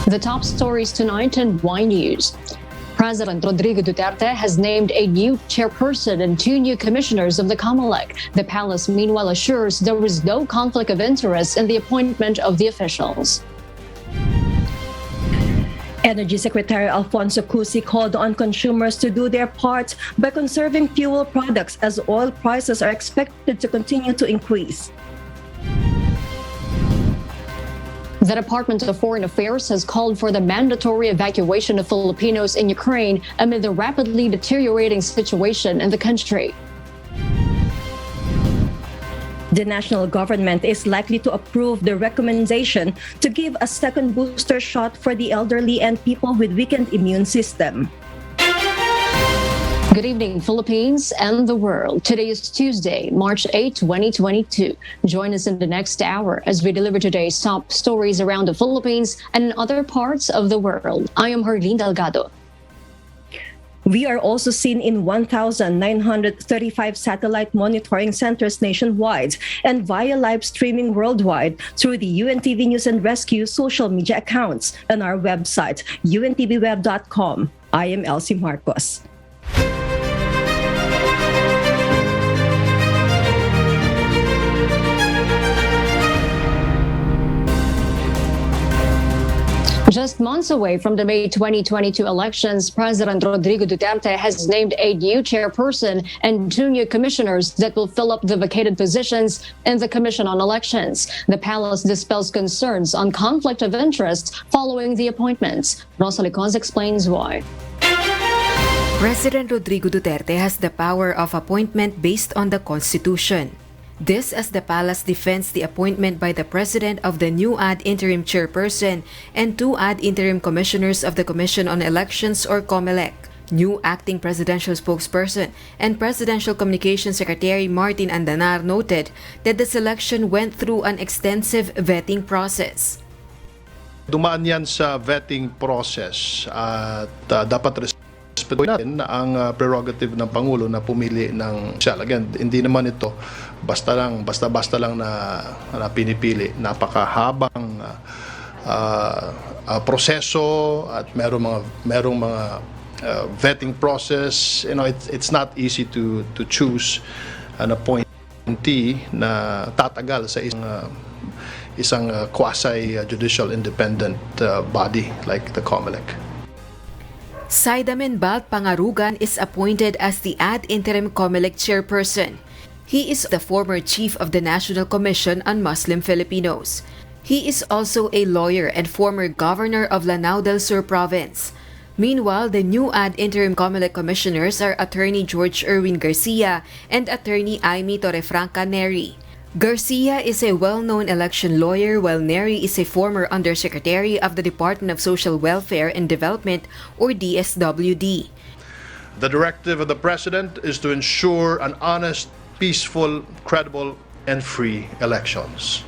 The top stories tonight in Y News. President Rodrigo Duterte has named a new chairperson and 2 new commissioners of the Comelec. The palace meanwhile assures there was no conflict of interest in the appointment of the officials. Energy Secretary Alfonso Cusi called on consumers to do their part by conserving fuel products as oil prices are expected to continue to increase. The Department of Foreign Affairs has called for the mandatory evacuation of Filipinos in Ukraine amid the rapidly deteriorating situation in the country. The national government is likely to approve the recommendation to give a second booster shot for the elderly and people with weakened immune system. Good evening, Philippines and the world. Today is Tuesday, March 8, 2022. Join us in the next hour as we deliver today's top stories around the Philippines and in other parts of the world. I am Herlene Delgado. We are also seen in 1,935 satellite monitoring centers nationwide and via live streaming worldwide through the UNTV News and Rescue social media accounts and our website, untvweb.com. I am Elsie Marcos. Just months away from the May 2022 elections, President Rodrigo Duterte has named a new chairperson and 2 new commissioners that will fill up the vacated positions in the Commission on Elections. The palace dispels concerns on conflict of interest following the appointments. Rosalie Cons explains why. President Rodrigo Duterte has the power of appointment based on the Constitution. This as the palace defends the appointment by the president of the new ad interim chairperson and 2 ad interim commissioners of the Commission on Elections or Comelec. New acting presidential spokesperson and presidential communications secretary Martin Andanar noted that the selection went through an extensive vetting process. Dumaan yan sa vetting process at dapat respetuhin natin ang prerogative ng Pangulo na pumili ng siya. Again, hindi naman ito basta lang na pinipili. Napakahabang proseso at merong mga vetting process. You know, it's not easy to choose an appointee na tatagal sa isang quasi-judicial independent body like the Comelec. Saidamen Balt Pangarugan is appointed as the ad interim Comelec chairperson. He is the former chief of the National Commission on Muslim Filipinos. He is also a lawyer and former governor of Lanao del Sur province. Meanwhile, the new ad interim Comelec commissioners are Attorney George Erwin Garcia and Attorney Aimee Torrefranca Neri. Garcia is a well-known election lawyer while Neri is a former undersecretary of the Department of Social Welfare and Development or DSWD. The directive of the President is to ensure an honest, peaceful, credible, and free elections.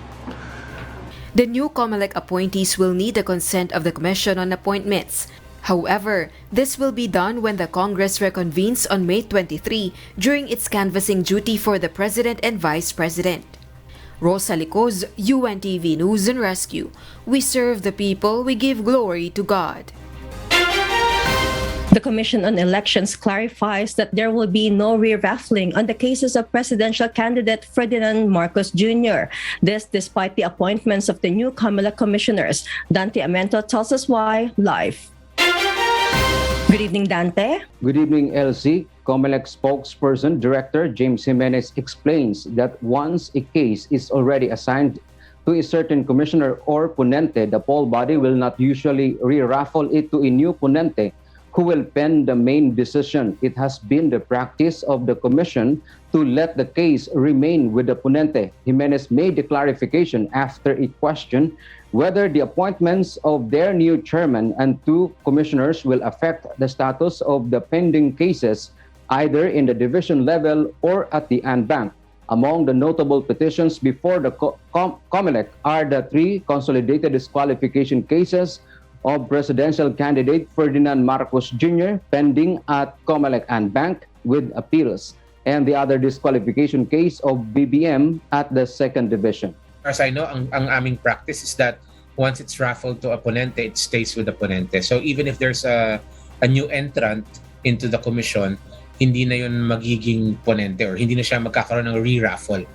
The new Comelec appointees will need the consent of the Commission on Appointments. However, this will be done when the Congress reconvenes on May 23 during its canvassing duty for the President and Vice President. Rosalie Cons, UNTV News and Rescue. We serve the people, we give glory to God. The Commission on Elections clarifies that there will be no re-raffling on the cases of presidential candidate Ferdinand Marcos Jr. This despite the appointments of the new Comelec commissioners. Dante Amento tells us why live. Good evening, Dante. Good evening, LC. Comelec spokesperson Director James Jimenez explains that once a case is already assigned to a certain commissioner or ponente, the poll body will not usually re-raffle it to a new ponente who will pen the main decision. It has been the practice of the commission to let the case remain with the ponente. Jimenez made the clarification after a question whether the appointments of their new chairman and 2 commissioners will affect the status of the pending cases either in the division level or at the Bank. Among the notable petitions before the Comelec are the 3 consolidated disqualification cases of presidential candidate Ferdinand Marcos Jr. pending at Comelec and Bank with appeals, and the other disqualification case of BBM at the 2nd Division. As I know, ang aming practice is that once it's raffled to a ponente, it stays with the ponente. So even if there's a new entrant into the commission, hindi na yun magiging ponente or hindi na siya magkakaroon ng re-raffle.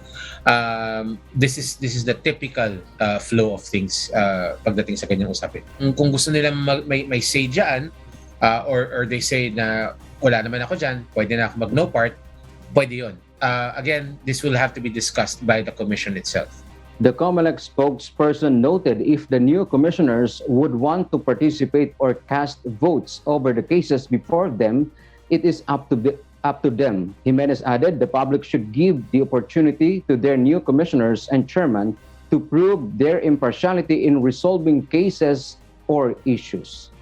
This is the typical flow of things pagdating sa kanyang usapin. Kung gusto nila may say dyan, or they say na wala naman ako dyan, pwede na ako mag-no part, pwede yun. Again, this will have to be discussed by the commission itself. The Comelec spokesperson noted if the new commissioners would want to participate or cast votes over the cases before them, it is up to them. Jimenez added the public should give the opportunity to their new commissioners and chairman to prove their impartiality in resolving cases or issues.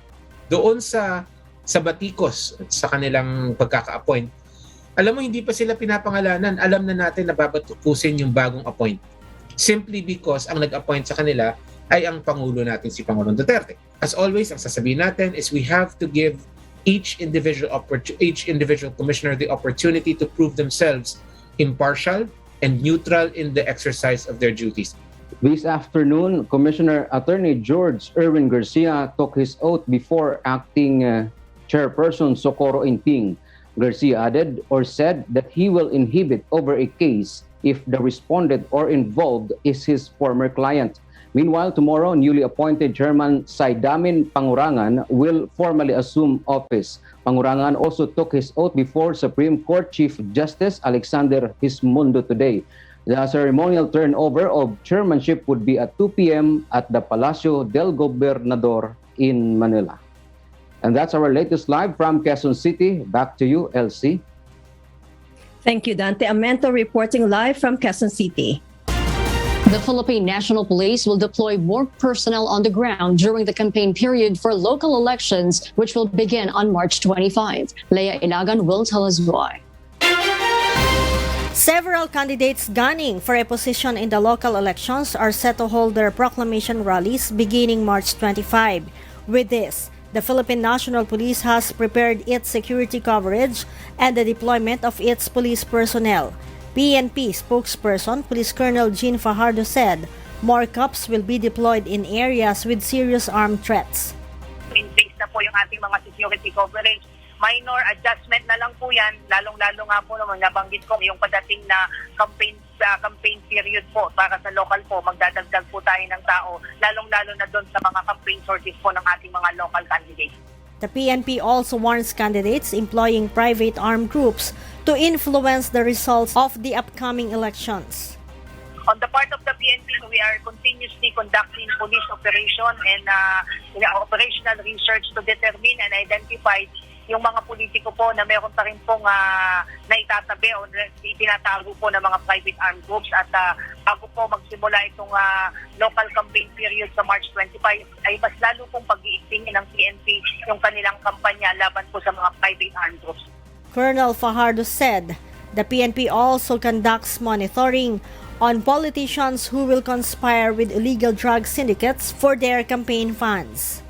Doon sa batikos at sa kanilang pagkaka-appoint, alam mo hindi pa sila pinapangalanan, alam na natin na babatukusin yung bagong appoint. Simply because ang nag-appoint sa kanila ay ang Pangulo natin, si Pangulong Duterte. As always, ang sasabihin natin is we have to give each individual commissioner the opportunity to prove themselves impartial and neutral in the exercise of their duties. This afternoon, Commissioner Attorney George Erwin Garcia took his oath before acting Chairperson Socorro Inting. Garcia added or said that he will inhibit over a case if the respondent or involved is his former client. Meanwhile, tomorrow, newly appointed Chairman Saidamin Pangurangan will formally assume office. Pangurangan also took his oath before Supreme Court Chief Justice Alexander Hismundo today. The ceremonial turnover of chairmanship would be at 2 p.m. at the Palacio del Gobernador in Manila. And that's our latest live from Quezon City. Back to you, Elsie. Thank you, Dante Amento, reporting live from Quezon City. The Philippine National Police will deploy more personnel on the ground during the campaign period for local elections, which will begin on March 25. Leia Ilagan will tell us why. Several candidates gunning for a position in the local elections are set to hold their proclamation rallies beginning March 25. With this, the Philippine National Police has prepared its security coverage and the deployment of its police personnel. PNP spokesperson Police Colonel Jean Fajardo said more cops will be deployed in areas with serious armed threats. In place na po yung ating mga security coverage. Minor adjustment na lang po yan, lalong-lalo nga po naman nabanggit ko yung padating na campaign period po para sa local po, magdadagdag po tayo ng tao, lalong-lalo na doon sa mga campaign sources po ng ating mga local candidates. The PNP also warns candidates employing private armed groups to influence the results of the upcoming elections. On the part of the PNP, we are continuously conducting police operation and operational research to determine and identify yung mga politiko po na meron pa rin pong naitatabi o itinatago po ng mga private armed groups at bago po magsimula itong local campaign period sa March 25 ay mas lalo pong pag-iigtingin ng PNP yung kanilang kampanya laban po sa mga private armed groups. Colonel Fajardo said the PNP also conducts monitoring on politicians who will conspire with illegal drug syndicates for their campaign funds.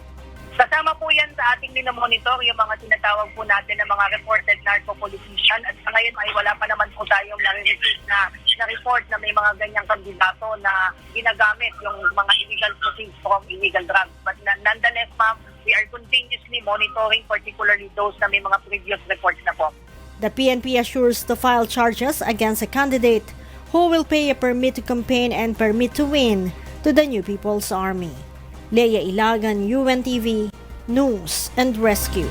Kasama po yan sa ating minomonitor yung mga tinatawag po natin ng mga reported narco-politician at sa ngayon ay wala pa naman po tayong nare-receive na report na may mga ganyang kandidato na ginagamit yung mga illegal proceeds from illegal drugs. But nonetheless, ma'am, we are continuously monitoring particularly those na may mga previous reports na po. The PNP assures to file charges against a candidate who will pay a permit to campaign and permit to win to the New People's Army. Leia Ilagan, UNTV, News and Rescue.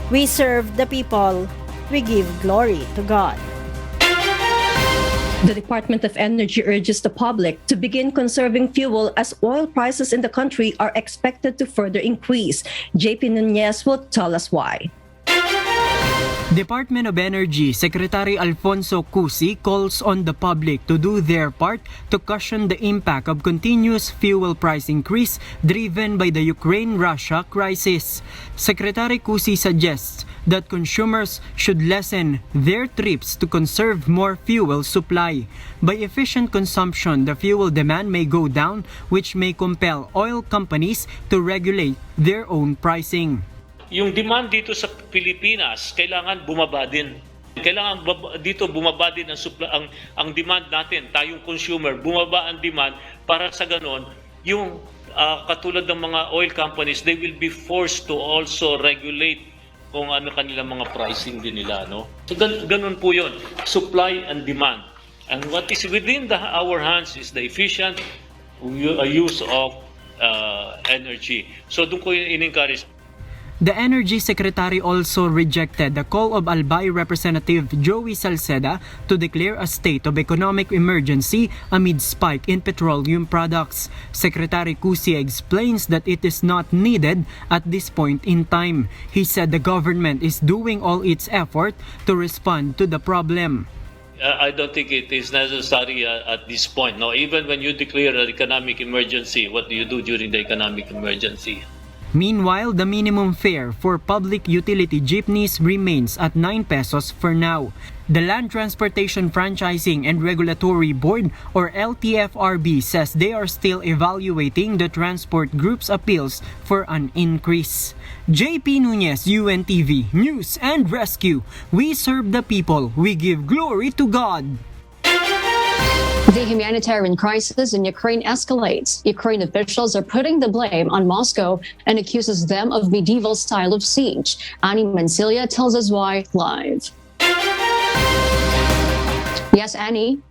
We serve the people. We give glory to God. The Department of Energy urges the public to begin conserving fuel as oil prices in the country are expected to further increase. JP Nunez will tell us why. Department of Energy Secretary Alfonso Cusi calls on the public to do their part to cushion the impact of continuous fuel price increase driven by the Ukraine-Russia crisis. Secretary Cusi suggests that consumers should lessen their trips to conserve more fuel supply. By efficient consumption, the fuel demand may go down, which may compel oil companies to regulate their own pricing. Yung demand dito sa Pilipinas, kailangan bumaba din. Kailangan dito bumaba din ang demand natin, tayong consumer, bumaba ang demand para sa ganon, yung katulad ng mga oil companies, they will be forced to also regulate kung ano kanilang mga pricing din nila, no? So ganun po 'yon, supply and demand. And what is within our hands is the efficient use of energy. So doon ko in-encourage. The Energy Secretary also rejected the call of Albay Representative Joey Salceda to declare a state of economic emergency amid spike in petroleum products. Secretary Cusi explains that it is not needed at this point in time. He said the government is doing all its effort to respond to the problem. I don't think it is necessary at this point. No, even when you declare an economic emergency, what do you do during the economic emergency? Meanwhile, the minimum fare for public utility jeepneys remains at 9 pesos for now. The Land Transportation Franchising and Regulatory Board, or LTFRB, says they are still evaluating the transport group's appeals for an increase. JP Nunez, UNTV, News and Rescue. We serve the people. We give glory to God. The humanitarian crisis in Ukraine escalates. Ukraine officials are putting the blame on Moscow and accuses them of medieval style of siege. Annie Mancilia tells us why live. Yes, Annie?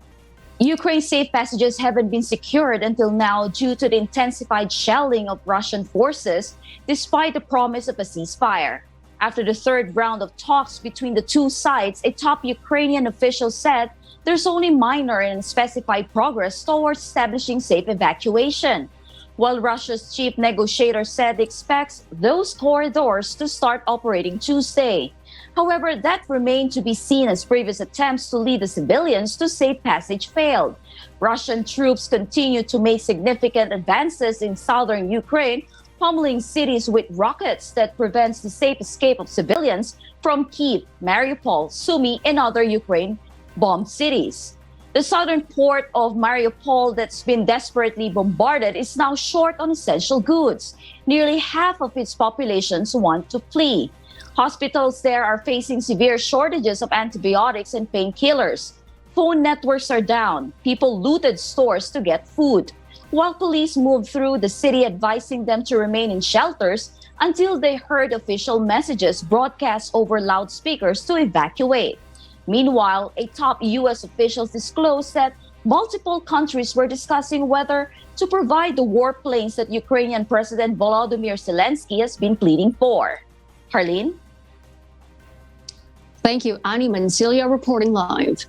Ukraine's safe passages haven't been secured until now due to the intensified shelling of Russian forces, despite the promise of a ceasefire. After the third round of talks between the two sides, a top Ukrainian official said there's only minor and specified progress towards establishing safe evacuation, while Russia's chief negotiator said he expects those corridors to start operating Tuesday. However, that remained to be seen as previous attempts to lead the civilians to safe passage failed. Russian troops continue to make significant advances in southern Ukraine, pummeling cities with rockets that prevents the safe escape of civilians from Kyiv, Mariupol, Sumy, and other Ukraine bombed cities. The southern port of Mariupol that's been desperately bombarded is now short on essential goods. Nearly half of its populations want to flee. Hospitals there are facing severe shortages of antibiotics and painkillers. Phone networks are down. People looted stores to get food, while police moved through the city advising them to remain in shelters until they heard official messages broadcast over loudspeakers to evacuate. Meanwhile, a top U.S. official disclosed that multiple countries were discussing whether to provide the warplanes that Ukrainian President Volodymyr Zelensky has been pleading for. Harleen? Thank you, Annie Mancilia, reporting live.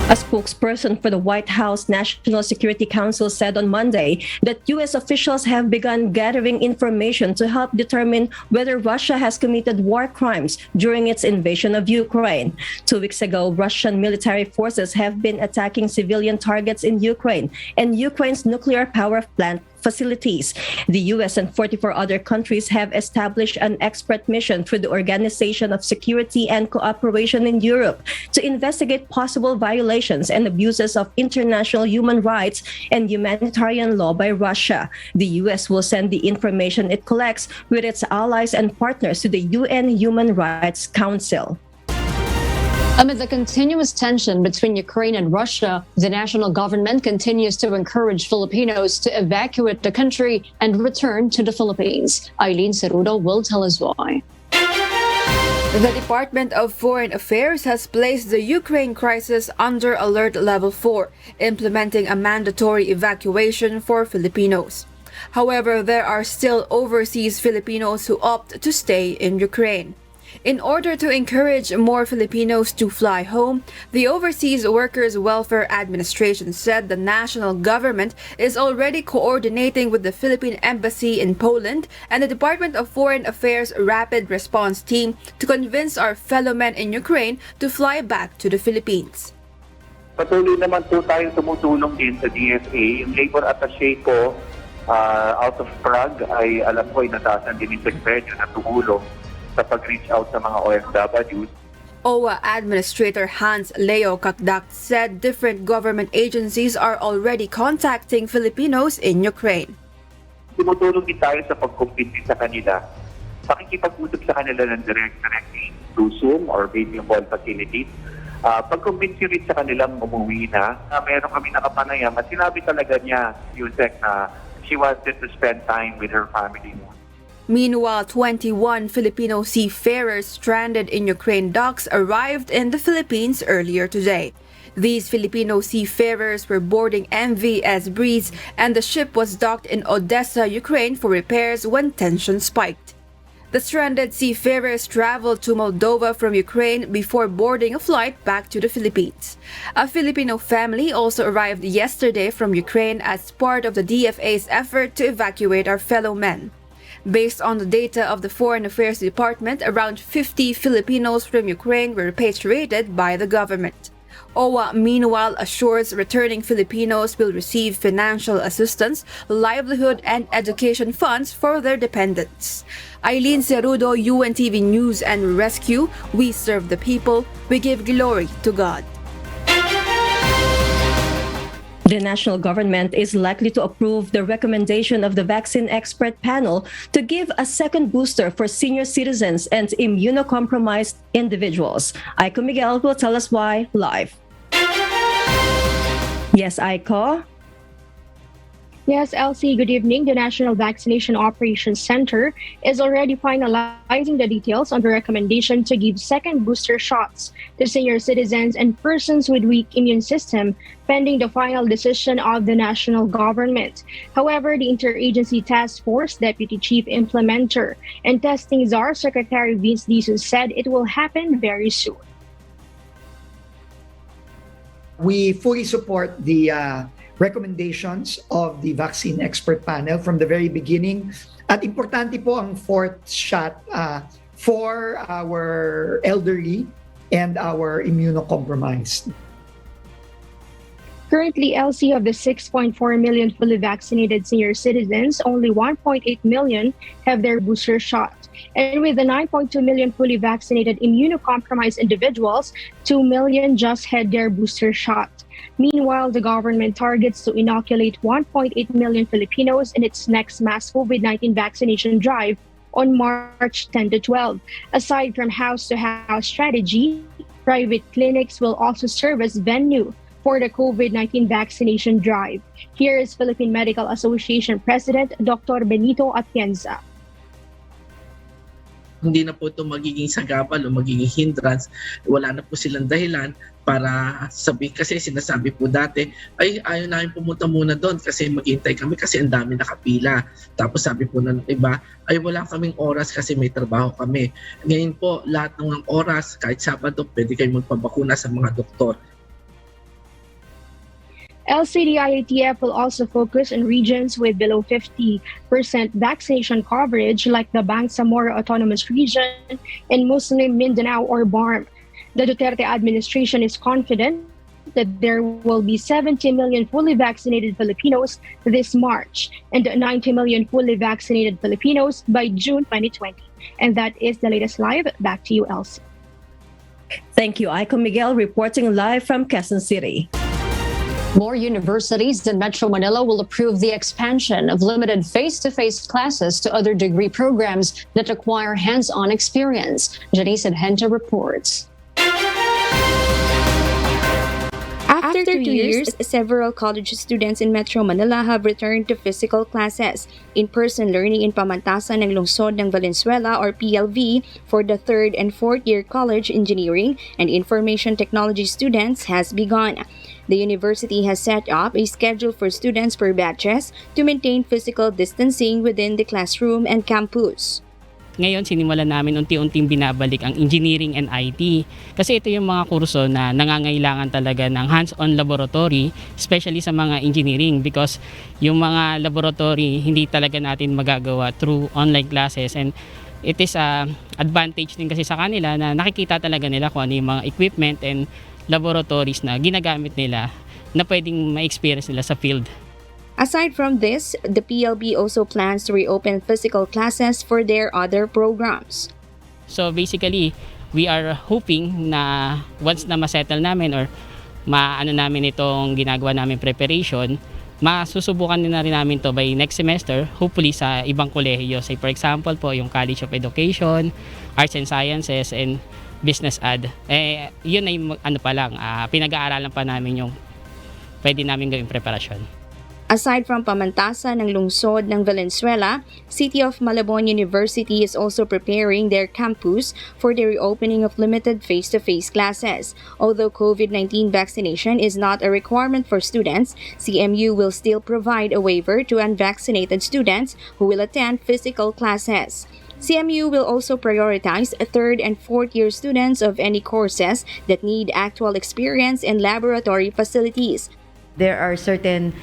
A spokesperson for the White House National Security Council said on Monday that U.S. officials have begun gathering information to help determine whether Russia has committed war crimes during its invasion of Ukraine. 2 weeks ago, Russian military forces have been attacking civilian targets in Ukraine and Ukraine's nuclear power plant facilities. The U.S. and 44 other countries have established an expert mission through the Organization of Security and Cooperation in Europe to investigate possible violations and abuses of international human rights and humanitarian law by Russia. The U.S. will send the information it collects with its allies and partners to the UN Human Rights Council. Amid the continuous tension between Ukraine and Russia, the national government continues to encourage Filipinos to evacuate the country and return to the Philippines. Eileen Cerudo will tell us why. The Department of Foreign Affairs has placed the Ukraine crisis under Alert Level 4, implementing a mandatory evacuation for Filipinos. However, there are still overseas Filipinos who opt to stay in Ukraine. In order to encourage more Filipinos to fly home, the Overseas Workers Welfare Administration said the national government is already coordinating with the Philippine Embassy in Poland and the Department of Foreign Affairs Rapid Response Team to convince our fellow men in Ukraine to fly back to the Philippines. Patuloy naman po tayong tumutulong din sa DFA. Yung labor attaché ko out of Prague ay alam ko ay natasan din yung Secretary na tumulong sa pag-reach out sa mga OFWs. OWA Administrator Hans Leo Kakdak said different government agencies are already contacting Filipinos in Ukraine. Tumutulong din tayo sa pagkumpinsin sa kanila. Pakikipag-usap sa kanila ng directly through Zoom or video call facilities. Pagkumpinsin rin sa kanilang umuwi na. Meron kami nakapanayam at sinabi talaga niya, Yusek, na she wanted to spend time with her family. Meanwhile, 21 Filipino seafarers stranded in Ukraine docks arrived in the Philippines earlier today. These Filipino seafarers were boarding MVS Breeze and the ship was docked in Odessa, Ukraine for repairs when tension spiked. The stranded seafarers traveled to Moldova from Ukraine before boarding a flight back to the Philippines. A Filipino family also arrived yesterday from Ukraine as part of the DFA's effort to evacuate our fellow men. Based on the data of the Foreign Affairs Department, around 50 Filipinos from Ukraine were repatriated by the government. OWA, meanwhile, assures returning Filipinos will receive financial assistance, livelihood, and education funds for their dependents. Eileen Cerudo, UNTV News and Rescue. We serve the people. We give glory to God. The national government is likely to approve the recommendation of the vaccine expert panel to give a second booster for senior citizens and immunocompromised individuals. Aiko Miguel will tell us why live. Yes, Aiko? Yes, Elsie, good evening. The National Vaccination Operations Center is already finalizing the details on the recommendation to give second booster shots to senior citizens and persons with weak immune system, pending the final decision of the national government. However, the Interagency Task Force Deputy Chief Implementer and Testing Czar Secretary Vince Disus said it will happen very soon. We fully support the recommendations of the vaccine expert panel from the very beginning. At importante po ang fourth shot for our elderly and our immunocompromised. Currently, LC, of the 6.4 million fully vaccinated senior citizens, only 1.8 million have their booster shot. And with the 9.2 million fully vaccinated immunocompromised individuals, 2 million just had their booster shot. Meanwhile, the government targets to inoculate 1.8 million Filipinos in its next mass COVID-19 vaccination drive on March 10 to 12. Aside from house-to-house strategy, private clinics will also serve as venue for the COVID-19 vaccination drive. Here is Philippine Medical Association President Dr. Benito Atienza. Hindi na po ito magiging sagabal o magiging hindrance. Wala na po silang dahilan para kasi sinasabi po dati, ay ayaw namin pumunta muna doon kasi maghintay kami kasi ang dami nakapila. Tapos sabi po ng iba, ay wala kaming oras kasi may trabaho kami. Ngayon po, lahat ng oras, kahit Sabado, pwede kayo magpabakuna sa mga doktor. LCD-IATF will also focus on regions with below 50% vaccination coverage like the Bangsamoro Autonomous Region and Muslim Mindanao or BARM. The Duterte administration is confident that there will be 70 million fully vaccinated Filipinos this March and 90 million fully vaccinated Filipinos by June 2020. And that is the latest live. Back to you, Elsie. Thank you, Aiko Miguel, reporting live from Quezon City. More universities in Metro Manila will approve the expansion of limited face-to-face classes to other degree programs that require hands-on experience. Janice Adhenta reports. After 2 years, several college students in Metro Manila have returned to physical classes. In-person learning in pamantasan ng lungsod ng Valenzuela or PLV for the 3rd and 4th year college engineering and information technology students has begun. The university has set up a schedule for students per batches to maintain physical distancing within the classroom and campus. Ngayon, sinimulan namin unti-unting binabalik ang engineering and IT. Kasi ito yung mga kurso na nangangailangan talaga ng hands-on laboratory, especially sa mga engineering because yung mga laboratory hindi talaga natin magagawa through online classes and it is advantage din kasi sa kanila na nakikita talaga nila kung ano yung mga equipment and laboratories na ginagamit nila na pwedeng ma-experience nila sa field. Aside from this, the PLB also plans to reopen physical classes for their other programs. So basically, we are hoping na once na ma-settle namin or maano namin itong ginagawa namin preparation, masusubukan na rin namin to by next semester, hopefully sa ibang kolehiyo. Say for example po, yung College of Education, Arts and Sciences, and Business Ad. Yun ay pinag-aaralan pa namin yung pwede namin gawing preparasyon. Aside from pamantasan ng lungsod ng Valenzuela, City of Malabon University is also preparing their campus for the reopening of limited face-to-face classes. Although COVID-19 vaccination is not a requirement for students, CMU will still provide a waiver to unvaccinated students who will attend physical classes. CMU will also prioritize third and fourth year students of any courses that need actual experience in laboratory facilities. There are certain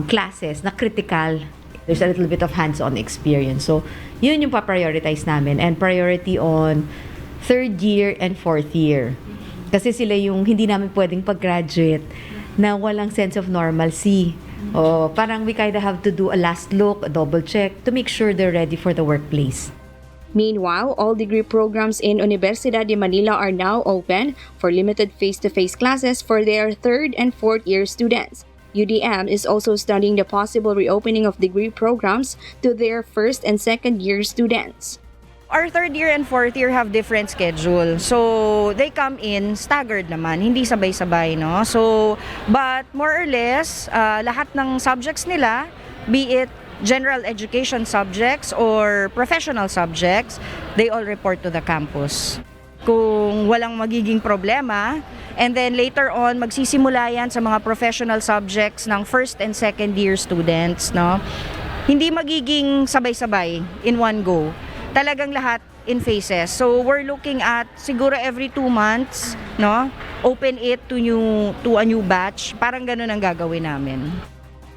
classes na critical. There's a little bit of hands-on experience. So, yun yung pa-prioritize namin, and priority on third year and fourth year. Kasi sila yung hindi namin pwedeng pag-graduate na walang sense of normalcy. O parang we kind of have to do a last look, a double check to make sure they're ready for the workplace. Meanwhile, all degree programs in Universidad de Manila are now open for limited face-to-face classes for their third and fourth year students. UDM is also studying the possible reopening of degree programs to their first and second year students. Our third year and fourth year have different schedule. So, they come in staggered naman, hindi sabay-sabay, no? So, but more or less, lahat ng subjects nila, be it general education subjects or professional subjects, they all report to the campus. Kung walang magiging problema, and then later on, magsisimula yan sa mga professional subjects ng first and second year students, no? Hindi magiging sabay-sabay in one go. Talagang lahat in phases. So we're looking at siguro every 2 months, no? Open it to a new batch. Parang ganun ang gagawin namin.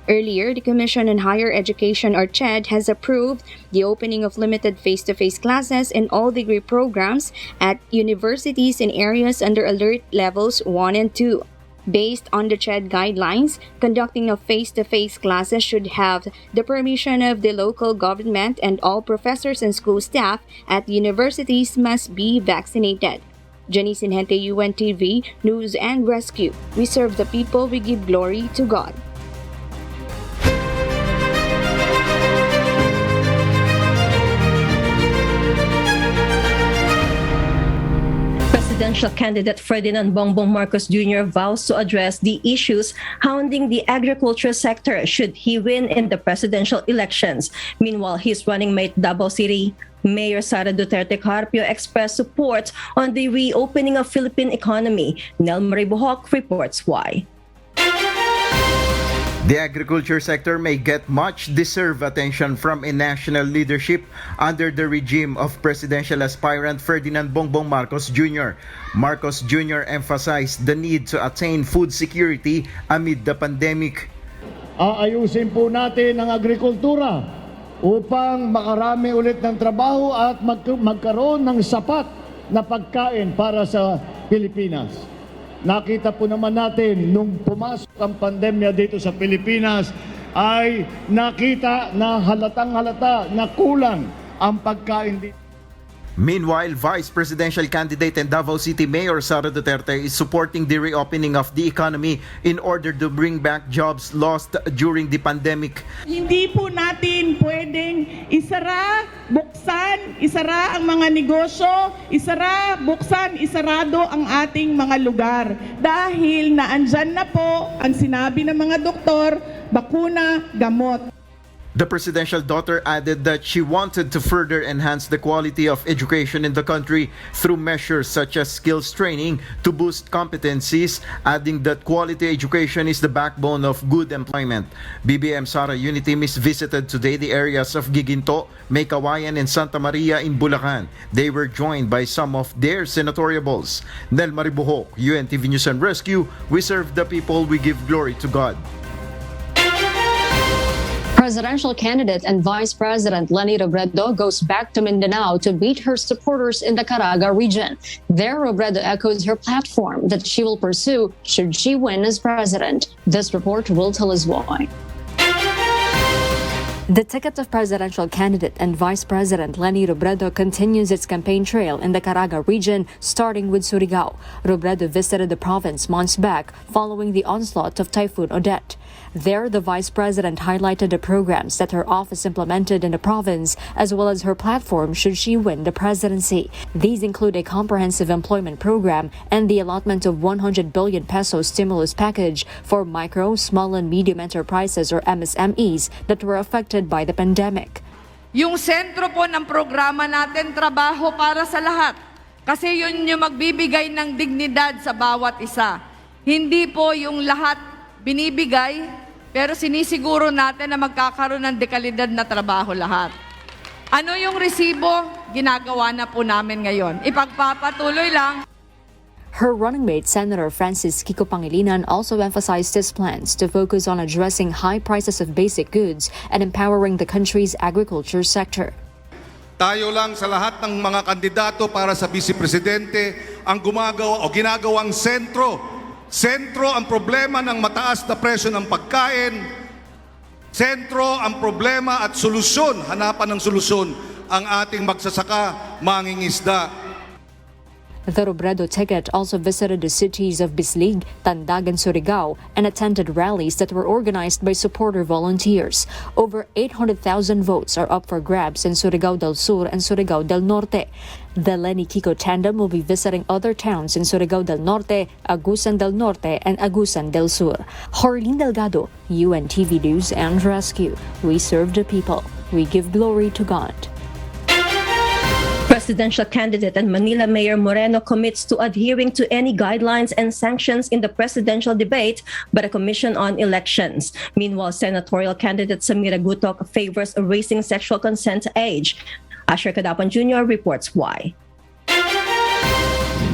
Earlier, the Commission on Higher Education, or CHED, has approved the opening of limited face-to-face classes in all degree programs at universities in areas under alert levels 1 and 2. Based on the CHED guidelines, conducting of face-to-face classes should have the permission of the local government, and all professors and school staff at universities must be vaccinated. Janice Inhente, UNTV, News and Rescue. We serve the people, we give glory to God. Presidential candidate Ferdinand Bongbong Marcos Jr. vows to address the issues hounding the agriculture sector should he win in the presidential elections. Meanwhile, his running mate Davao City Mayor Sara Duterte Carpio expressed support on the reopening of Philippine economy. Nel Maribuhok reports why. The agriculture sector may get much deserved attention from a national leadership under the regime of presidential aspirant Ferdinand Bongbong Marcos Jr. Marcos Jr. emphasized the need to attain food security amid the pandemic. Aayusin po natin ang agrikultura upang makarami ulit ng trabaho at magkaroon ng sapat na pagkain para sa Pilipinas. Nakita po naman natin nung pumasok ang pandemya dito sa Pilipinas ay nakita na halatang-halata na kulang ang pagkain dito. Meanwhile, Vice Presidential candidate and Davao City Mayor Sara Duterte is supporting the reopening of the economy in order to bring back jobs lost during the pandemic. Hindi po natin pwedeng isara ang mga negosyo, isarado ang ating mga lugar. Dahil naandyan na po ang sinabi ng mga doktor, bakuna, gamot. The presidential daughter added that she wanted to further enhance the quality of education in the country through measures such as skills training to boost competencies, adding that quality education is the backbone of good employment. BBM Sara Unity Miss visited today the areas of Giginto, Maykawayan, and Santa Maria in Bulacan. They were joined by some of their senatoriables. Nel Maribuhok, UNTV News and Rescue. We serve the people, we give glory to God. Presidential candidate and Vice President Leni Robredo goes back to Mindanao to meet her supporters in the Caraga region. There, Robredo echoes her platform that she will pursue should she win as president. This report will tell us why. The ticket of presidential candidate and Vice President Leni Robredo continues its campaign trail in the Caraga region, starting with Surigao. Robredo visited the province months back following the onslaught of Typhoon Odette. There, the vice president highlighted the programs that her office implemented in the province, as well as her platform should she win the presidency. These include a comprehensive employment program and the allotment of 100 billion peso stimulus package for micro, small and medium enterprises or MSMEs that were affected by the pandemic. Yung sentro po ng programa natin, trabaho para sa lahat. Kasi yun yung magbibigay ng dignidad sa bawat isa. Hindi po yung lahat binibigay, pero sinisiguro natin na magkakaroon ng dekalidad na trabaho lahat. Ano yung resibo? Ginagawa na po namin ngayon. Ipagpapatuloy lang. Her running mate, Senator Francis Kiko Pangilinan, also emphasized his plans to focus on addressing high prices of basic goods and empowering the country's agriculture sector. Tayo lang sa lahat ng mga kandidato para sa Vice Presidente ang gumagawa o ginagawang sentro. Sentro ang problema ng mataas na presyo ng pagkain. Sentro ang problema at solusyon, hanapan ng solusyon ang ating magsasaka, mangingisda. The Robredo ticket also visited the cities of Bislig, Tandag and Surigao and attended rallies that were organized by supporter volunteers. Over 800,000 votes are up for grabs in Surigao del Sur and Surigao del Norte. The Lenny Kiko tandem will be visiting other towns in Surigao del Norte, Agusan del Norte and Agusan del Sur. Harleen Delgado, UNTV News and Rescue. We serve the people. We give glory to God. Presidential candidate and Manila Mayor Moreno commits to adhering to any guidelines and sanctions in the presidential debate by the Commission on Elections. Meanwhile, senatorial candidate Samira Gutok favors raising sexual consent age. Asher Cadapan Jr. reports why.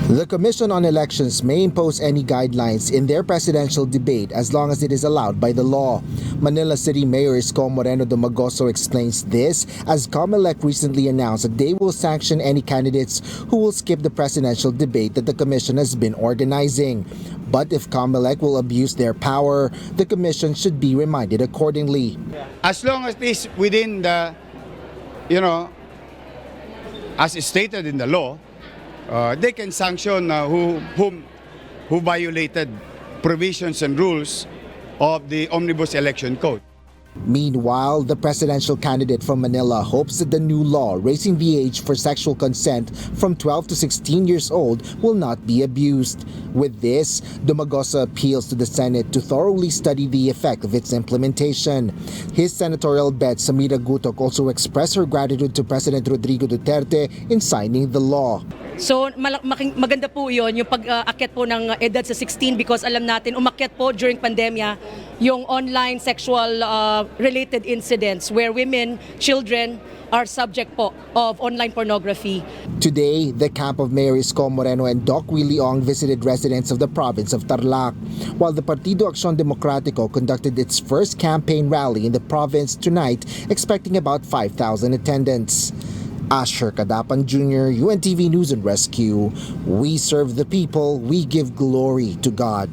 The Commission on Elections may impose any guidelines in their presidential debate as long as it is allowed by the law. Manila City Mayor Isko Moreno Dumagoso explains this as Comelec recently announced that they will sanction any candidates who will skip the presidential debate that the Commission has been organizing. But if Comelec will abuse their power, the Commission should be reminded accordingly. As long as this within the, as stated in the law, they can sanction who violated provisions and rules of the Omnibus Election Code. Meanwhile, the presidential candidate from Manila hopes that the new law raising the age for sexual consent from 12 to 16 years old will not be abused. With this, Dumagoso appeals to the Senate to thoroughly study the effect of its implementation. His senatorial bet, Samira Gutok, also expressed her gratitude to President Rodrigo Duterte in signing the law. So maganda po yun, yung pag-akyat po ng edad sa 16 because alam natin, umakyat po during pandemya yung online sexual related incidents where women, children are subject po of online pornography. Today, the camp of Mayor Isko Moreno and Doc Willie Ong visited residents of the province of Tarlac, while the Partido Acción Democrático conducted its first campaign rally in the province tonight, expecting about 5,000 attendants. Asher Cadapan Jr., UNTV News and Rescue. We serve the people, we give glory to God.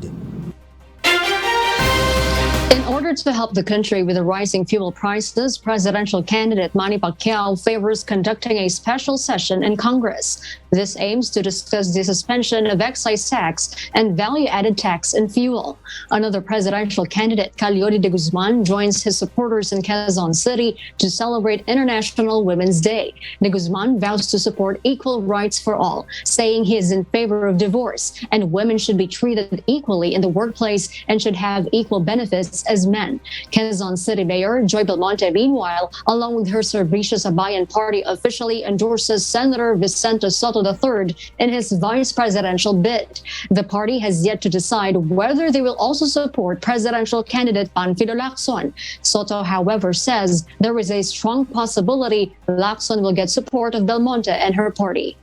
In order to help the country with the rising fuel prices, presidential candidate Manny Pacquiao favors conducting a special session in Congress. This aims to discuss the suspension of excise tax and value-added tax in fuel. Another presidential candidate, Calyori de Guzman, joins his supporters in Quezon City to celebrate International Women's Day. De Guzman vows to support equal rights for all, saying he is in favor of divorce and women should be treated equally in the workplace and should have equal benefits as men. Quezon City Mayor Joy Belmonte, meanwhile, along with her Serbisyong Bayanihan party, officially endorses Senator Vicente Soto III in his vice presidential bid. The party has yet to decide whether they will also support presidential candidate Panfilo Lacson. Soto, however, says there is a strong possibility Lacson will get support of Belmonte and her party.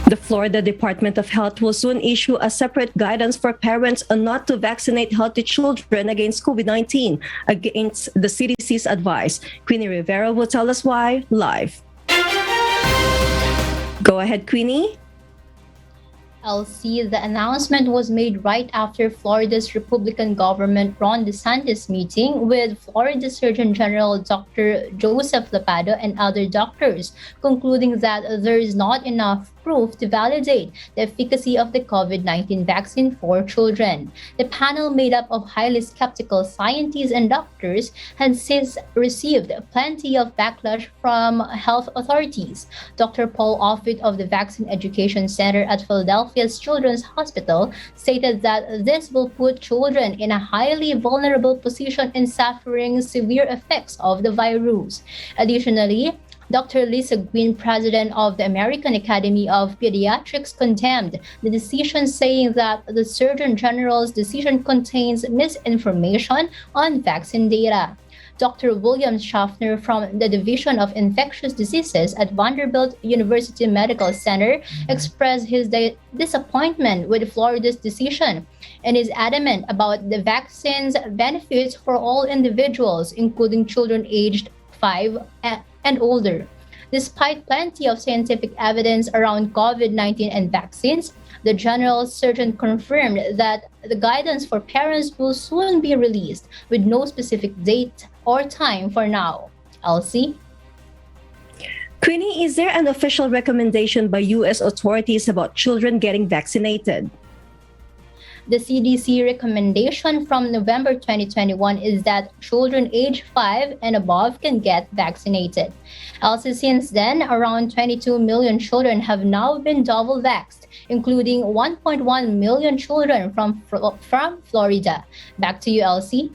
The Florida Department of Health will soon issue a separate guidance for parents not to vaccinate healthy children against COVID-19 against the CDC's advice. Queenie Rivera will tell us why live. Go ahead, Queenie. The announcement was made right after Florida's Republican government Ron DeSantis meeting with Florida Surgeon General Dr. Joseph Lapado and other doctors, concluding that there is not enough proof to validate the efficacy of the COVID-19 vaccine for children. The panel, made up of highly skeptical scientists and doctors, has since received plenty of backlash from health authorities. Dr. Paul Offit of the Vaccine Education Center at Philadelphia's Children's Hospital stated that this will put children in a highly vulnerable position in suffering severe effects of the virus. Additionally, Dr. Lisa Gwynn, president of the American Academy of Pediatrics, condemned the decision, saying that the Surgeon General's decision contains misinformation on vaccine data. Dr. William Schaffner from the Division of Infectious Diseases at Vanderbilt University Medical Center expressed his disappointment with Florida's decision and is adamant about the vaccine's benefits for all individuals, including children aged 5 and older. Despite plenty of scientific evidence around COVID-19 and vaccines, the General Surgeon confirmed that the guidance for parents will soon be released, with no specific date or time for now. Elsie? Queenie, is there an official recommendation by U.S. authorities about children getting vaccinated? The CDC recommendation from November 2021 is that children aged 5 and above can get vaccinated. Also, since then, around 22 million children have now been double vaxxed, including 1.1 million children from Florida. Back to you, Elsie.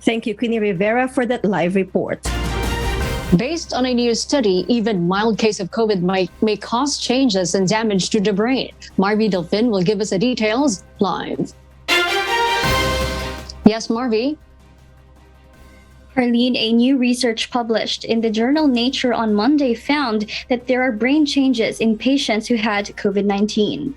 Thank you, Queenie Rivera, for that live report. Based on a new study, even mild case of COVID may cause changes and damage to the brain. Marvi Delfin will give us the details live. Yes, Marvi? Harleen, a new research published in the journal Nature on Monday found that there are brain changes in patients who had COVID-19.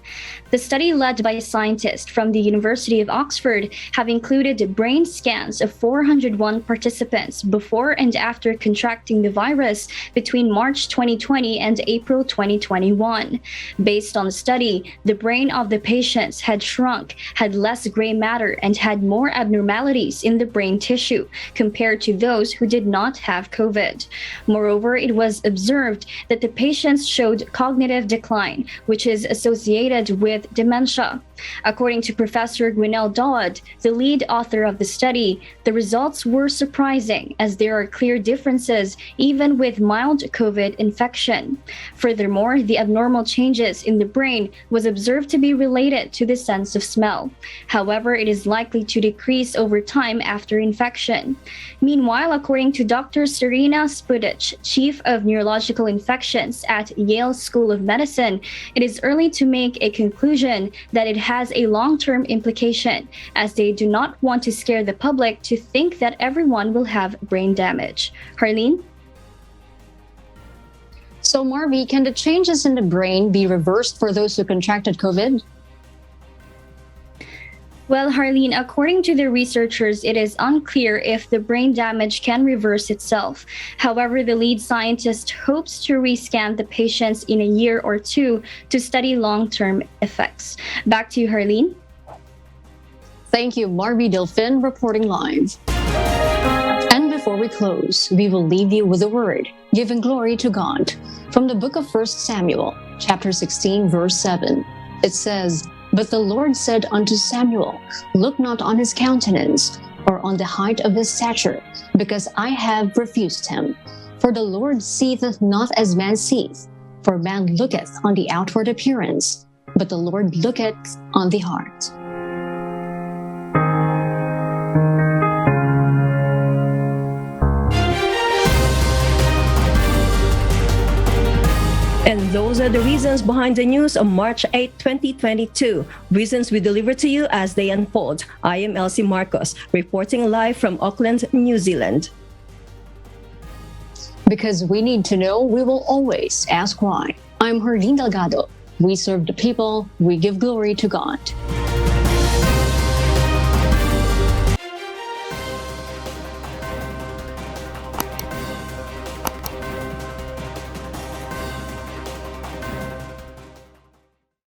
The study, led by scientists from the University of Oxford, have included brain scans of 401 participants before and after contracting the virus between March 2020 and April 2021. Based on the study, the brain of the patients had shrunk, had less gray matter, and had more abnormalities in the brain tissue compared to those who did not have COVID. Moreover, it was observed that the patients showed cognitive decline, which is associated with dementia. According to Professor Gwynel Dodd, the lead author of the study, the results were surprising as there are clear differences even with mild COVID infection. Furthermore, the abnormal changes in the brain was observed to be related to the sense of smell. However, it is likely to decrease over time after infection. Meanwhile, according to Dr. Serena Spudich, Chief of Neurological Infections at Yale School of Medicine, it is early to make a conclusion that it has a long-term implication, as they do not want to scare the public to think that everyone will have brain damage. Harleen? So, Marvi, can the changes in the brain be reversed for those who contracted COVID? Well, Harleen, according to the researchers, it is unclear if the brain damage can reverse itself. However, the lead scientist hopes to rescan the patients in a year or two to study long-term effects. Back to you, Harleen. Thank you, Marvi Delfin, reporting live. And before we close, we will leave you with a word, giving glory to God. From the book of 1 Samuel, chapter 16, verse 7, it says, "But the Lord said unto Samuel, Look not on his countenance, or on the height of his stature, because I have refused him. For the Lord seeth not as man seeth, for man looketh on the outward appearance, but the Lord looketh on the heart." And those are the reasons behind the news on March 8, 2022. Reasons we deliver to you as they unfold. I am Elsie Marcos, reporting live from Auckland, New Zealand. Because we need to know, we will always ask why. I'm Harleen Delgado. We serve the people, we give glory to God.